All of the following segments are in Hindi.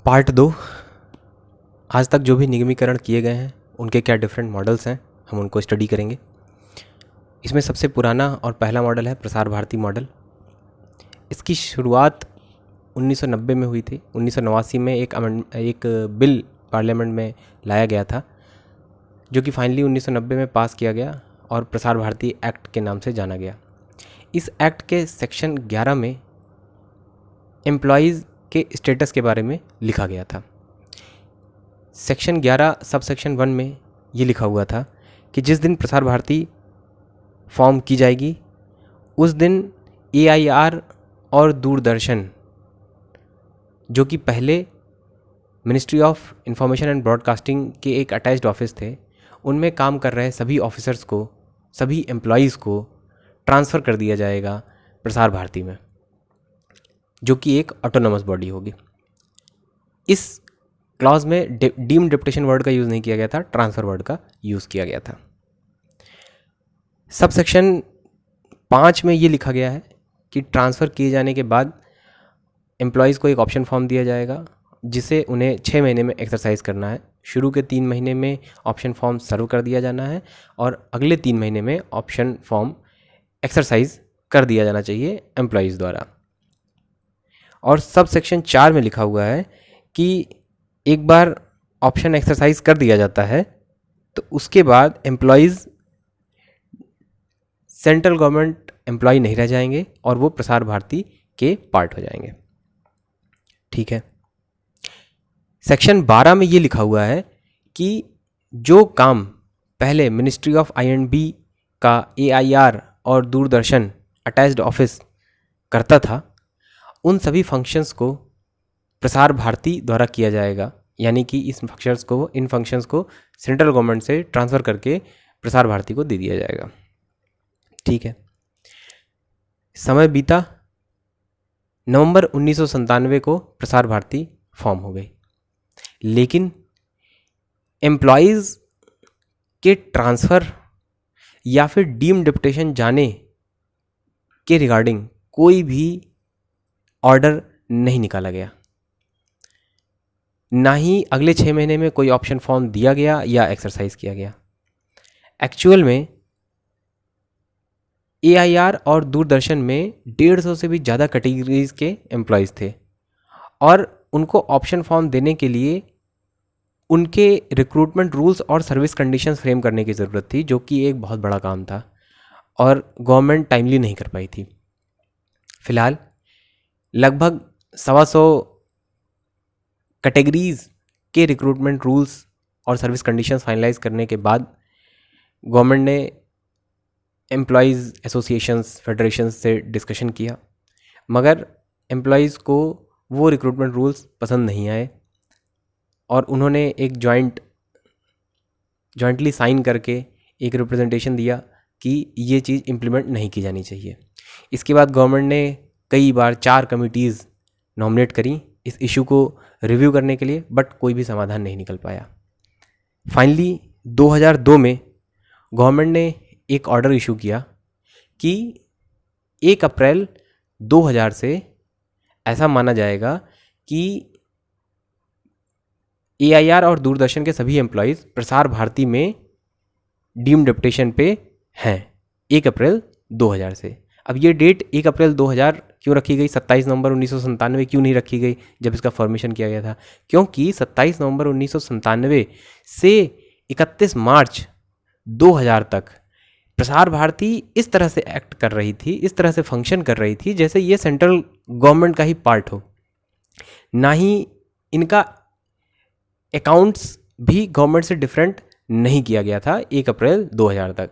पार्ट 2। आज तक जो भी निगमीकरण किए गए हैं उनके क्या डिफरेंट मॉडल्स हैं, हम उनको स्टडी करेंगे। इसमें सबसे पुराना और पहला मॉडल है प्रसार भारती मॉडल। इसकी शुरुआत 1990 में हुई थी। 1989 में एक बिल पार्लियामेंट में लाया गया था, जो कि फाइनली 1990 में पास किया गया और प्रसार भारती एक्ट के नाम से जाना गया। इस एक्ट के सेक्शन 11 में एम्प्लॉयज़ के स्टेटस के बारे में लिखा गया था। सेक्शन 11 सब सेक्शन 1 में ये लिखा हुआ था कि जिस दिन प्रसार भारती फॉर्म की जाएगी उस दिन AIR और दूरदर्शन, जो कि पहले ministry of information and broadcasting के एक अटैच्ड ऑफिस थे, उनमें काम कर रहे सभी ऑफिसर्स को, सभी एम्प्लॉयज़ को ट्रांसफ़र कर दिया जाएगा प्रसार भारती में, जो कि एक ऑटोनोमस बॉडी होगी। इस क्लॉज में डीम डिप्टेशन वर्ड का यूज़ नहीं किया गया था, ट्रांसफ़र वर्ड का यूज़ किया गया था। सब सेक्शन 5 में ये लिखा गया है कि ट्रांसफ़र किए जाने के बाद एम्प्लॉयज़ को एक ऑप्शन फॉर्म दिया जाएगा, जिसे उन्हें 6 महीने में एक्सरसाइज करना है। शुरू के 3 महीने में ऑप्शन फॉर्म सर्व कर दिया जाना है और अगले 3 महीने में ऑप्शन फॉर्म एक्सरसाइज कर दिया जाना चाहिए एम्प्लॉयज़ द्वारा। और सब सेक्शन 4 में लिखा हुआ है कि एक बार ऑप्शन एक्सरसाइज कर दिया जाता है तो उसके बाद एम्प्लॉयज़ सेंट्रल गवर्नमेंट एम्प्लॉय नहीं रह जाएंगे और वो प्रसार भारती के पार्ट हो जाएंगे। ठीक है। सेक्शन 12 में ये लिखा हुआ है कि जो काम पहले मिनिस्ट्री ऑफ INB का AIR और दूरदर्शन अटैच्ड ऑफिस करता था, उन सभी फंक्शंस को प्रसार भारती द्वारा किया जाएगा, यानी कि इन फंक्शंस को सेंट्रल गवर्नमेंट से ट्रांसफ़र करके प्रसार भारती को दे दिया जाएगा। ठीक है। समय बीता, नवंबर 1997 को प्रसार भारती फॉर्म हो गई, लेकिन एम्प्लॉयज़ के ट्रांसफ़र या फिर डीम डिप्टेशन जाने के रिगार्डिंग कोई भी ऑर्डर नहीं निकाला गया, ना ही अगले 6 महीने में कोई ऑप्शन फॉर्म दिया गया या एक्सरसाइज किया गया। एक्चुअल में AIR और दूरदर्शन में 150 से भी ज़्यादा कैटेगरीज के एम्प्लॉयज़ थे और उनको ऑप्शन फॉर्म देने के लिए उनके रिक्रूटमेंट रूल्स और सर्विस कंडीशंस फ्रेम करने की ज़रूरत थी, जो कि एक बहुत बड़ा काम था और गवर्नमेंट टाइमली नहीं कर पाई थी। फ़िलहाल लगभग 125 कैटेगरीज के रिक्रूटमेंट रूल्स और सर्विस कंडीशंस फाइनलाइज करने के बाद गवर्नमेंट ने एम्प्लॉयज़ एसोसिएशंस, फेडरेशंस से डिस्कशन किया, मगर एम्प्लॉयज़ को वो रिक्रूटमेंट रूल्स पसंद नहीं आए और उन्होंने एक जॉइंटली साइन करके एक रिप्रेजेंटेशन दिया कि ये चीज़ इम्प्लीमेंट नहीं की जानी चाहिए। इसके बाद गवर्नमेंट ने कई बार 4 कमिटीज़ नॉमिनेट करी इस इशू को रिव्यू करने के लिए, बट कोई भी समाधान नहीं निकल पाया। फाइनली 2002 में गवर्नमेंट ने एक ऑर्डर इशू किया कि 1 अप्रैल 2000 से ऐसा माना जाएगा कि AIR और दूरदर्शन के सभी एम्प्लॉयज़ प्रसार भारती में डीम डिप्टेशन पे हैं 1 अप्रैल 2000 से। अब ये डेट 1 अप्रैल 2000 क्यों रखी गई, 27 नवंबर 1997 क्यों नहीं रखी गई जब इसका फॉर्मेशन किया गया था? क्योंकि 27 नवंबर 1997 से 31 मार्च 2000 तक प्रसार भारती इस तरह से एक्ट कर रही थी, इस तरह से फंक्शन कर रही थी जैसे ये सेंट्रल गवर्नमेंट का ही पार्ट हो। ना ही इनका अकाउंट्स भी गवर्नमेंट से डिफरेंट नहीं किया गया था 1 अप्रैल 2000 तक।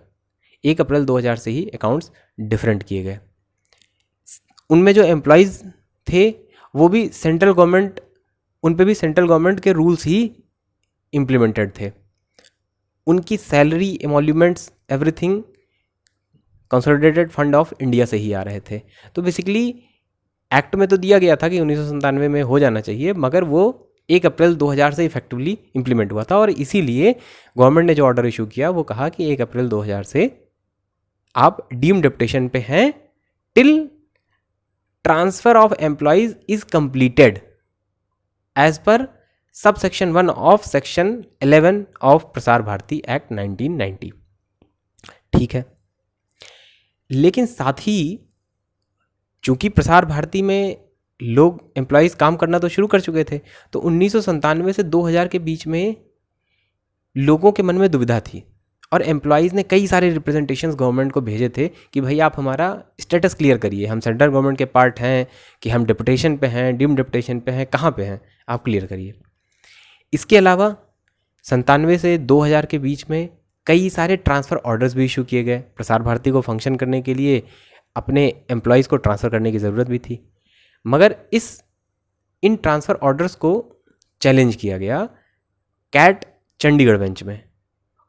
1 अप्रैल 2000 से ही अकाउंट्स डिफरेंट किए गए। उनमें जो एम्प्लॉयज़ थे वो भी सेंट्रल गवर्नमेंट, उन पे भी सेंट्रल गवर्नमेंट के रूल्स ही इम्प्लीमेंटेड थे। उनकी salary, emoluments, everything consolidated fund of India से ही आ रहे थे। तो बेसिकली एक्ट में तो दिया गया था कि 1997 में हो जाना चाहिए, मगर वो 1 अप्रैल 2000 से इफेक्टिवली इम्प्लीमेंट हुआ था और इसीलिए गवर्नमेंट ने जो ऑर्डर इशू किया वो कहा कि 1 अप्रैल 2000 से आप डीम डिप्टेशन पे हैं till transfer of employees is completed. As per sub section 1 of section 11 of Prasar Bharati act 1990। ठीक है, लेकिन साथ ही चूंकि प्रसार भारती में लोग एम्प्लॉयज़ काम करना तो शुरू कर चुके थे, तो 1997 से 2000 के बीच में लोगों के मन में दुविधा थी और एम्प्लॉयज़ ने कई सारे रिप्रेजेंटेशंस गवर्नमेंट को भेजे थे कि भाई आप हमारा स्टेटस क्लियर करिए, हम सेंट्रल गवर्नमेंट के पार्ट हैं कि हम डिप्यूटेशन पे हैं, डीम डिप्यूटेशन पे हैं, कहाँ पे हैं, आप क्लियर करिए। इसके अलावा 97 से 2000 के बीच में कई सारे ट्रांसफ़र ऑर्डर्स भी इशू किए गए। प्रसार भारती को फंक्शन करने के लिए अपने एम्प्लॉयज़ को ट्रांसफ़र करने की ज़रूरत भी थी, मगर इन ट्रांसफ़र ऑर्डर्स को चैलेंज किया गया कैट चंडीगढ़ बेंच में,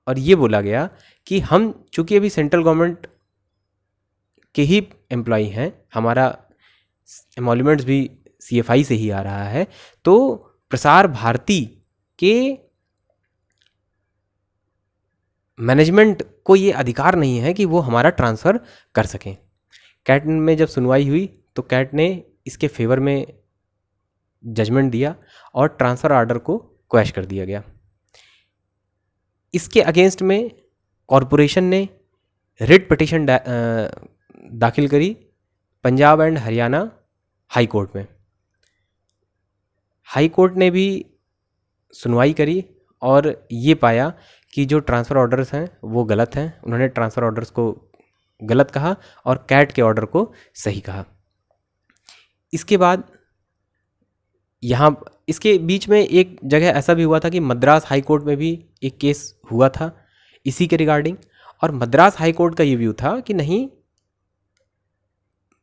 और ये बोला गया कि हम चूँकि अभी सेंट्रल गवर्नमेंट के ही एम्प्लॉई हैं, हमारा एमोल्यूमेंट्स भी CFI से ही आ रहा है, तो प्रसार भारती के मैनेजमेंट को ये अधिकार नहीं है कि वो हमारा ट्रांसफ़र कर सकें। कैट में जब सुनवाई हुई तो कैट ने इसके फेवर में जजमेंट दिया और ट्रांसफ़र ऑर्डर को क्वैश कर दिया गया। इसके अगेंस्ट में कॉरपोरेशन ने रिट पिटीशन दाखिल करी Punjab and Haryana high court में। हाई कोर्ट ने भी सुनवाई करी और ये पाया कि जो ट्रांसफ़र ऑर्डर्स हैं वो गलत हैं। उन्होंने ट्रांसफ़र ऑर्डर्स को गलत कहा और कैट के ऑर्डर को सही कहा। इसके बाद यहाँ इसके बीच में एक जगह ऐसा भी हुआ था कि मद्रास हाई कोर्ट में भी एक केस हुआ था इसी के रिगार्डिंग, और मद्रास हाई कोर्ट का ये व्यू था कि नहीं,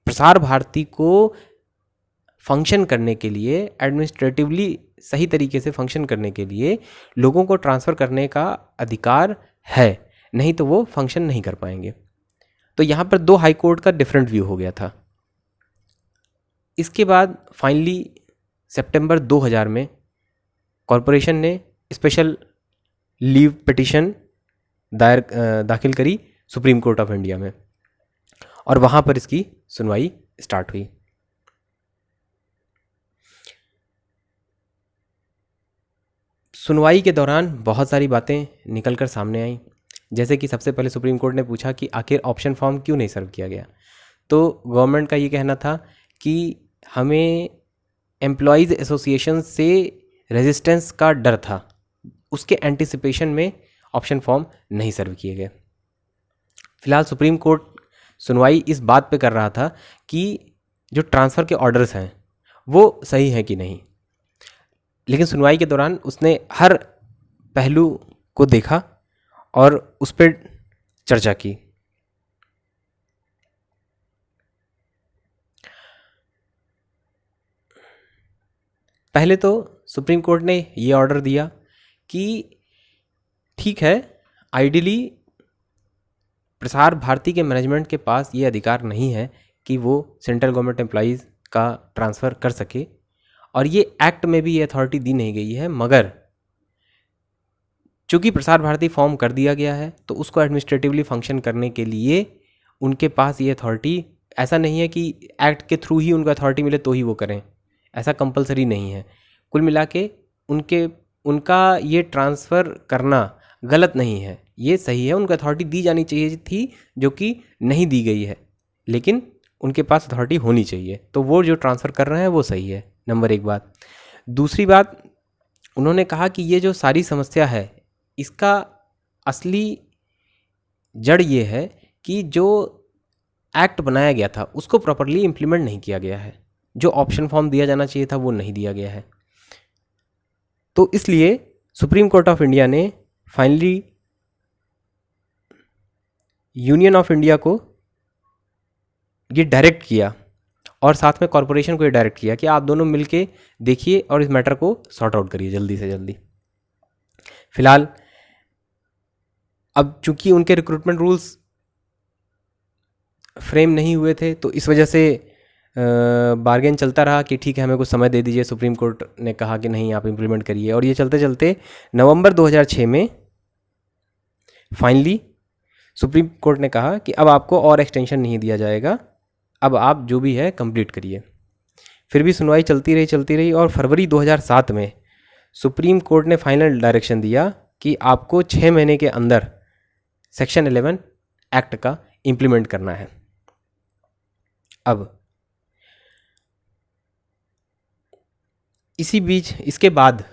प्रसार भारती को फंक्शन करने के लिए, एडमिनिस्ट्रेटिवली सही तरीके से फंक्शन करने के लिए लोगों को ट्रांसफ़र करने का अधिकार है, नहीं तो वो फंक्शन नहीं कर पाएंगे। तो यहाँ पर 2 हाई कोर्ट का डिफरेंट व्यू हो गया था। इसके बाद फाइनली सितंबर 2000 में कॉरपोरेशन ने स्पेशल लीव पिटीशन दाखिल करी सुप्रीम कोर्ट ऑफ इंडिया में, और वहाँ पर इसकी सुनवाई स्टार्ट हुई। सुनवाई के दौरान बहुत सारी बातें निकल कर सामने आई, जैसे कि सबसे पहले सुप्रीम कोर्ट ने पूछा कि आखिर ऑप्शन फॉर्म क्यों नहीं सर्व किया गया। तो गवर्नमेंट का ये कहना था कि हमें एम्प्लॉयज़ एसोसिएशन से रेजिस्टेंस का डर था, उसके एंटिसिपेशन में ऑप्शन फॉर्म नहीं सर्व किए गए। फिलहाल सुप्रीम कोर्ट सुनवाई इस बात पे कर रहा था कि जो ट्रांसफ़र के ऑर्डर्स हैं वो सही हैं कि नहीं, लेकिन सुनवाई के दौरान उसने हर पहलू को देखा और उस पर चर्चा की। पहले तो सुप्रीम कोर्ट ने ये ऑर्डर दिया कि ठीक है, आइडियली प्रसार भारती के मैनेजमेंट के पास ये अधिकार नहीं है कि वो सेंट्रल गवर्नमेंट एम्प्लॉयज़ का ट्रांसफ़र कर सके, और ये एक्ट में भी ये अथॉरिटी दी नहीं गई है, मगर चूँकि प्रसार भारती फॉर्म कर दिया गया है तो उसको एडमिनिस्ट्रेटिवली फंक्शन करने के लिए उनके पास ये अथॉरिटी, ऐसा नहीं है कि एक्ट के थ्रू ही उनको अथॉरिटी मिले तो ही वो करें, ऐसा कंपलसरी नहीं है। कुल मिला के उनका ये ट्रांसफ़र करना गलत नहीं है, ये सही है। उनको अथॉरिटी दी जानी चाहिए थी जो कि नहीं दी गई है, लेकिन उनके पास अथॉरिटी होनी चाहिए, तो वो जो ट्रांसफ़र कर रहे हैं वो सही है, नंबर 1 बात। दूसरी बात, उन्होंने कहा कि ये जो सारी समस्या है इसका असली जड़ ये है कि जो एक्ट बनाया गया था उसको प्रॉपरली इम्प्लीमेंट नहीं किया गया है, जो ऑप्शन फॉर्म दिया जाना चाहिए था वो नहीं दिया गया है। तो इसलिए सुप्रीम कोर्ट ऑफ इंडिया ने फाइनली यूनियन ऑफ इंडिया को ये डायरेक्ट किया और साथ में कॉरपोरेशन को ये डायरेक्ट किया कि आप दोनों मिलके देखिए और इस मैटर को सॉर्ट आउट करिए जल्दी से जल्दी। फिलहाल अब चूंकि उनके रिक्रूटमेंट रूल्स फ्रेम नहीं हुए थे तो इस वजह से बार्गेन चलता रहा कि ठीक है हमें कुछ समय दे दीजिए। सुप्रीम कोर्ट ने कहा कि नहीं आप इम्प्लीमेंट करिए, और ये चलते चलते नवंबर 2006 में फाइनली सुप्रीम कोर्ट ने कहा कि अब आपको और एक्सटेंशन नहीं दिया जाएगा, अब आप जो भी है कंप्लीट करिए। फिर भी सुनवाई चलती रही और फरवरी 2007 में सुप्रीम कोर्ट ने फाइनल डायरेक्शन दिया कि आपको 6 महीने के अंदर सेक्शन 11 एक्ट का इम्प्लीमेंट करना है। अब इसी बीच इसके बाद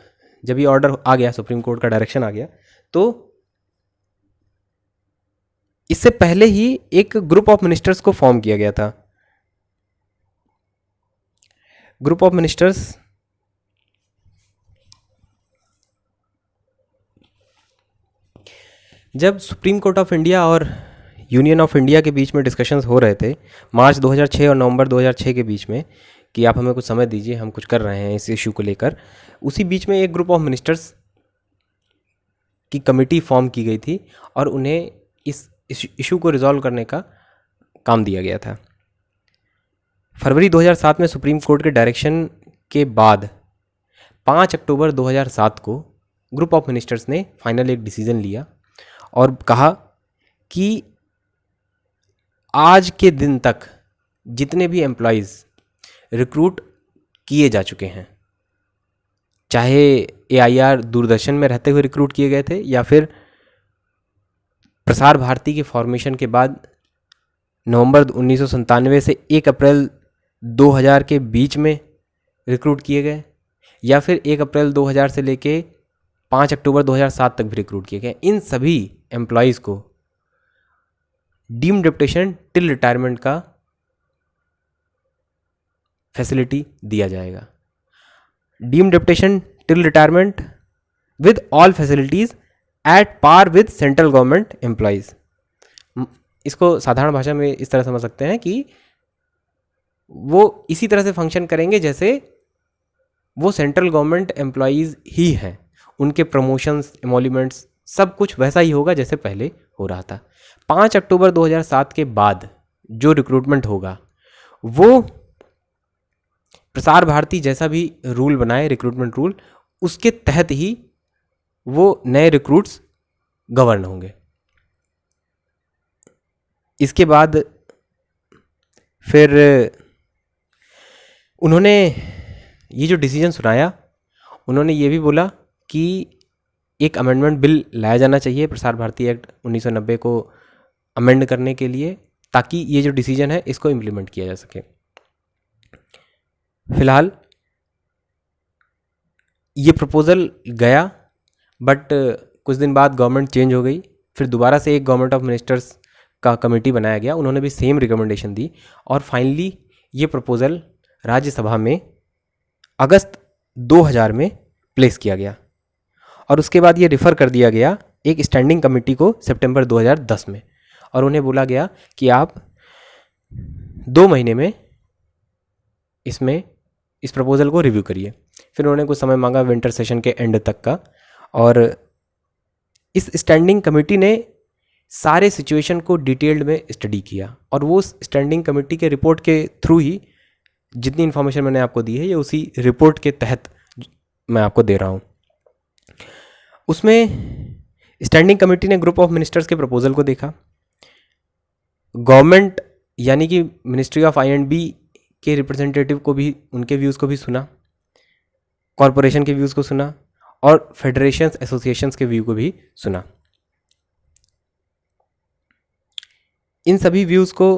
जब ये ऑर्डर आ गया, सुप्रीम कोर्ट का डायरेक्शन आ गया, तो इससे पहले ही एक ग्रुप ऑफ मिनिस्टर्स को फॉर्म किया गया था। ग्रुप ऑफ मिनिस्टर्स जब सुप्रीम कोर्ट ऑफ इंडिया और यूनियन ऑफ इंडिया के बीच में डिस्कशंस हो रहे थे मार्च 2006 और नवंबर 2006 के बीच में कि आप हमें कुछ समय दीजिए, हम कुछ कर रहे हैं इस इशू को लेकर, उसी बीच में एक ग्रुप ऑफ मिनिस्टर्स की कमेटी फॉर्म की गई थी और उन्हें इस इशू को रिजॉल्व करने का काम दिया गया था। फरवरी 2007 में सुप्रीम कोर्ट के डायरेक्शन के बाद 5 अक्टूबर 2007 को ग्रुप ऑफ मिनिस्टर्स ने फाइनल एक डिसीजन लिया और कहा कि आज के दिन तक जितने भी एम्प्लॉयज़ रिक्रूट किए जा चुके हैं, चाहे AIR दूरदर्शन में रहते हुए रिक्रूट किए गए थे या फिर प्रसार भारती के फॉर्मेशन के बाद नवंबर 1997 से 1 अप्रैल 2000 के बीच में रिक्रूट किए गए, या फिर 1 अप्रैल 2000 से लेके 5 अक्टूबर 2007 तक भी रिक्रूट किए गए, इन सभी एम्प्लॉयज़ को डीम्ड डेप्यूटेशन टिल रिटायरमेंट का फैसिलिटी दिया जाएगा। Deemed deputation till retirement with all facilities at par with central government employees. इसको साधारण भाषा में इस तरह समझ सकते हैं कि वो इसी तरह से फंक्शन करेंगे जैसे वो सेंट्रल गवर्नमेंट एम्प्लॉयज़ ही हैं, उनके प्रमोशंस, एमोल्यूमेंट्स सब कुछ वैसा ही होगा जैसे पहले हो रहा था। 5 अक्टूबर 2007 के बाद जो रिक्रूटमेंट होगा वो प्रसार भारती जैसा भी रूल बनाए, रिक्रूटमेंट रूल, उसके तहत ही वो नए रिक्रूट्स गवर्न होंगे। इसके बाद फिर उन्होंने ये जो डिसीजन सुनाया, उन्होंने ये भी बोला कि एक अमेंडमेंट बिल लाया जाना चाहिए प्रसार भारती एक्ट 1990 को अमेंड करने के लिए, ताकि ये जो डिसीजन है इसको इम्प्लीमेंट किया जा सके। फिलहाल ये प्रपोज़ल गया, बट कुछ दिन बाद गवर्नमेंट चेंज हो गई, फिर दोबारा से एक गवर्नमेंट ऑफ मिनिस्टर्स का कमेटी बनाया गया, उन्होंने भी सेम रिकमेंडेशन दी और फाइनली ये प्रपोज़ल राज्यसभा में अगस्त 2000 में प्लेस किया गया और उसके बाद ये रिफ़र कर दिया गया एक स्टैंडिंग कमेटी को सितंबर 2010 में, और उन्हें बोला गया कि आप 2 महीने में इस प्रपोज़ल को रिव्यू करिए। फिर उन्होंने कुछ समय मांगा विंटर सेशन के एंड तक का, और इस स्टैंडिंग कमेटी ने सारे सिचुएशन को डिटेल्ड में स्टडी किया और वो स्टैंडिंग कमेटी के रिपोर्ट के थ्रू ही जितनी इन्फॉर्मेशन मैंने आपको दी है ये उसी रिपोर्ट के तहत मैं आपको दे रहा हूँ। उसमें स्टैंडिंग कमेटी ने ग्रुप ऑफ मिनिस्टर्स के प्रपोज़ल को देखा, गवर्नमेंट यानी कि मिनिस्ट्री ऑफ I&B के रिप्रेजेंटेटिव को भी, उनके व्यूज़ को भी सुना, कॉरपोरेशन के व्यूज़ को सुना और फेडरेशंस, एसोसिएशंस के व्यू को भी सुना। इन सभी व्यूज़ को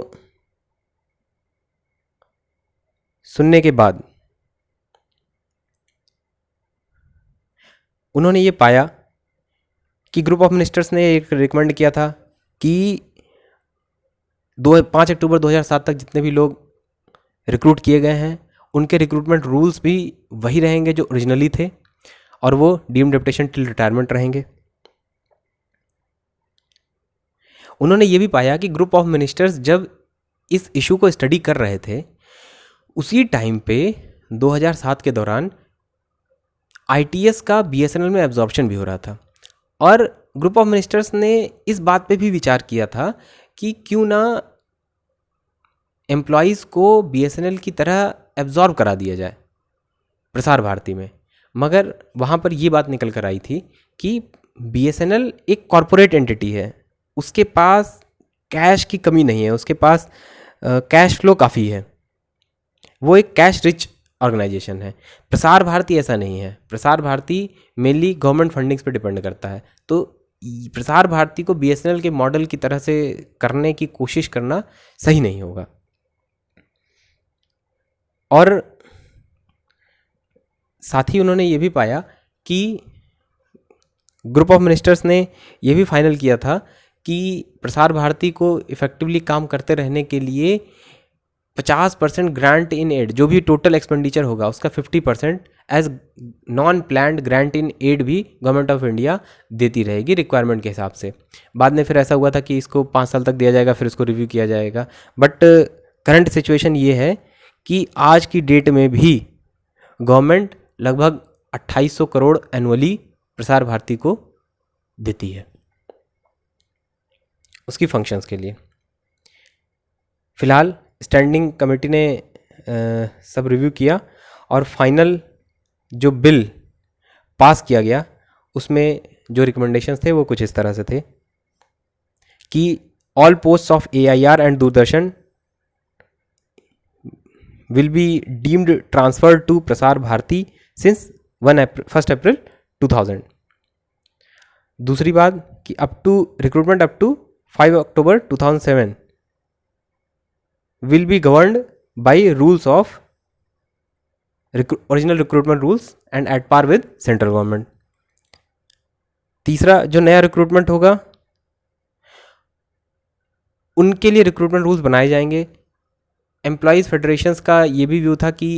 सुनने के बाद उन्होंने ये पाया कि ग्रुप ऑफ मिनिस्टर्स ने एक रिकमेंड किया था कि 5 अक्टूबर 2007 तक जितने भी लोग रिक्रूट किए गए हैं उनके रिक्रूटमेंट रूल्स भी वही रहेंगे जो ओरिजिनली थे और वो डीम्ड डेप्यूटेशन टिल रिटायरमेंट रहेंगे। उन्होंने ये भी पाया कि ग्रुप ऑफ मिनिस्टर्स जब इस इशू को स्टडी कर रहे थे उसी टाइम पे 2007 के दौरान ITS का BSNL में एब्जॉर्प्शन भी हो रहा था, और ग्रुप ऑफ मिनिस्टर्स ने इस बात पे भी विचार किया था कि क्यों ना एम्प्लॉयज़ को BSNL की तरह एब्जॉर्ब करा दिया जाए प्रसार भारती में। मगर वहाँ पर ये बात निकल कर आई थी कि BSNL एक कॉरपोरेट एंटिटी है, उसके पास कैश की कमी नहीं है, उसके पास कैश फ्लो काफ़ी है, वो एक कैश रिच ऑर्गेनाइजेशन है। प्रसार भारती ऐसा नहीं है। Prasar Bharati mainly government fundings पे डिपेंड करता है। तो प्रसार भारती को बीएसएनएल के मॉडल की तरह से करने की कोशिश करना सही नहीं होगा। और साथ ही उन्होंने ये भी पाया कि ग्रुप ऑफ मिनिस्टर्स ने ये भी फाइनल किया था कि प्रसार भारती को इफ़ेक्टिवली काम करते रहने के लिए 50% ग्रांट इन एड, जो भी टोटल एक्सपेंडिचर होगा उसका 50% as non planned grant in aid भी गवर्नमेंट ऑफ इंडिया देती रहेगी रिक्वायरमेंट के हिसाब से। बाद में फिर ऐसा हुआ था कि इसको 5 साल तक दिया जाएगा, फिर इसको रिव्यू किया जाएगा। बट करंट सिचुएशन ये है कि आज की डेट में भी गवर्नमेंट लगभग 2800 करोड़ एनुअली प्रसार भारती को देती है उसकी फंक्शंस के लिए। फिलहाल स्टैंडिंग कमेटी ने सब रिव्यू किया और फाइनल जो बिल पास किया गया उसमें जो रिकमेंडेशंस थे वो कुछ इस तरह से थे कि all posts of AIR and Doordarshan will be deemed transferred to Prasar Bharati since 1 April 2000। दूसरी बात कि recruitment up to 5 October 2007 will be governed by rules of original recruitment rules and at par with central government। तीसरा, जो नया रिक्रूटमेंट होगा उनके लिए रिक्रूटमेंट रूल्स बनाए जाएंगे। एम्प्लॉयज़ फेडरेशंस का ये भी व्यू था कि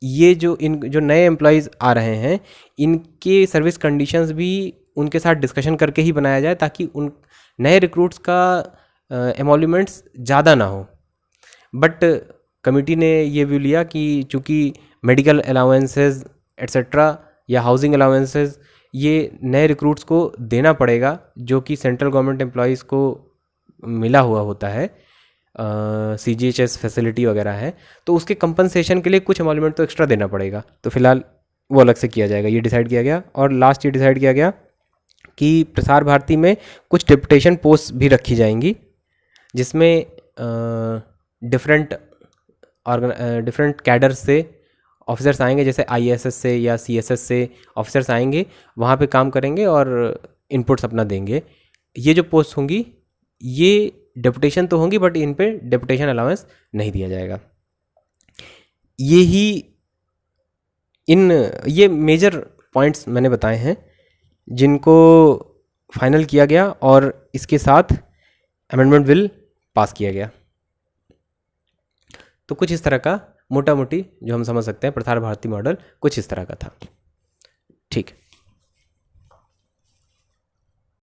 ये जो नए एम्प्लॉयज़ आ रहे हैं इनके सर्विस कंडीशंस भी उनके साथ डिस्कशन करके ही बनाया जाए ताकि उन नए रिक्रूट्स का एमोल्यूमेंट्स ज़्यादा ना हो। बट कमेटी ने ये व्यू लिया कि चूँकि मेडिकल अलाउंसेस एट्सेट्रा या हाउसिंग अलाउंसेस ये नए रिक्रूट्स को देना पड़ेगा जो कि सेंट्रल गवर्नमेंट एम्प्लॉयज़ को मिला हुआ होता है, CGHS फैसिलिटी वगैरह है, तो उसके कंपनसेशन के लिए कुछ एमोल्यूमेंट तो एक्स्ट्रा देना पड़ेगा। तो फिलहाल वो अलग से किया जाएगा, ये डिसाइड किया गया। और लास्ट ये डिसाइड किया गया कि प्रसार भारती में कुछ डिप्यूटेशन पोस्ट भी रखी जाएंगी जिसमें डिफरेंट कैडर से ऑफिसर्स आएंगे, जैसे IASS से या CSS से ऑफिसर्स आएंगे, वहाँ पे काम करेंगे और इनपुट्स अपना देंगे। ये जो पोस्ट होंगी ये डिप्यूटेशन तो होंगी बट इन पे डिप्यूटेशन अलाउंस नहीं दिया जाएगा। ये मेजर पॉइंट्स मैंने बताए हैं जिनको फाइनल किया गया और इसके साथ अमेंडमेंट बिल पास किया गया। तो कुछ इस तरह का मोटा मोटी जो हम समझ सकते हैं प्रसार भारती मॉडल कुछ इस तरह का था। ठीक।